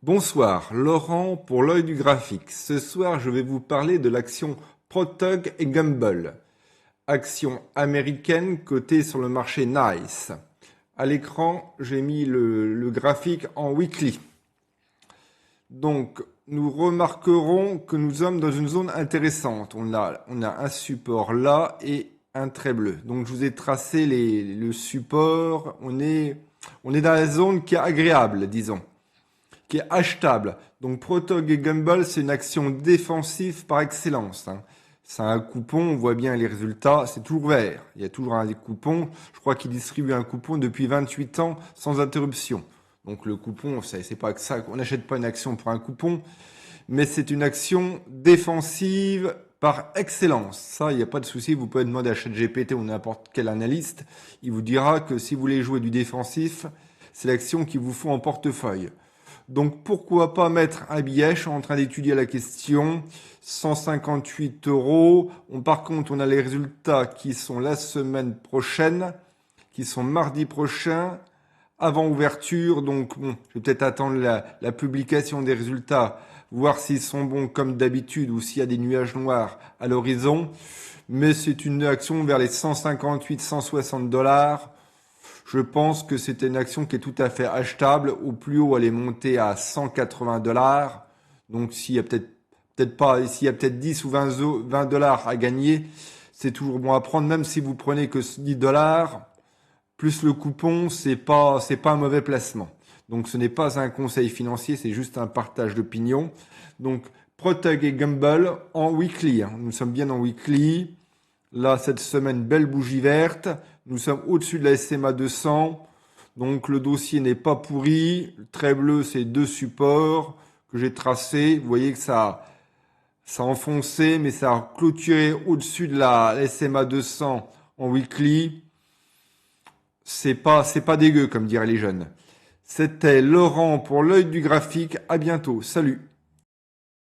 Bonsoir, Laurent pour l'œil du graphique. Ce soir, je vais vous parler de l'action Protug et Gamble, action américaine cotée sur le marché NYSE. À l'écran, j'ai mis le graphique en weekly. Donc, nous remarquerons que nous sommes dans une zone intéressante. On a un support là et un trait bleu. Donc, je vous ai tracé le support. On est dans la zone qui est agréable, disons, qui est achetable. Donc Protog et Gamble, c'est une action défensive par excellence. C'est un coupon, on voit bien les résultats, c'est toujours vert. Il y a toujours un coupon. Je crois qu'il distribue un coupon depuis 28 ans sans interruption. Donc le coupon, c'est pas que ça, on n'achète pas une action pour un coupon, mais c'est une action défensive par excellence. Ça, il n'y a pas de souci, vous pouvez demander à ChatGPT ou n'importe quel analyste, il vous dira que si vous voulez jouer du défensif, c'est l'action qu'il vous faut en portefeuille. Donc pourquoi pas mettre un billet? Je suis en train d'étudier la question. 158 euros. Par contre, on a les résultats qui sont la semaine prochaine, qui sont mardi prochain, avant ouverture. Donc bon, je vais peut-être attendre la publication des résultats, voir s'ils sont bons comme d'habitude ou s'il y a des nuages noirs à l'horizon. Mais c'est une action vers les 158, 160 dollars. Je pense que c'était une action qui est tout à fait achetable. Au plus haut, elle est montée à 180 dollars. Donc, s'il y a peut-être 10 ou 20 dollars à gagner, c'est toujours bon à prendre, même si vous prenez que 10 dollars, plus le coupon, c'est pas un mauvais placement. Donc, ce n'est pas un conseil financier, c'est juste un partage d'opinion. Donc, Proteg et Gamble en weekly. Nous sommes bien en weekly. Là, cette semaine, belle bougie verte. Nous sommes au-dessus de la SMA 200. Donc, le dossier n'est pas pourri. Le trait bleu, c'est deux supports que j'ai tracés. Vous voyez que ça a enfoncé, mais ça a clôturé au-dessus de la SMA 200 en weekly. C'est pas dégueu, comme diraient les jeunes. C'était Laurent pour l'œil du graphique. À bientôt. Salut.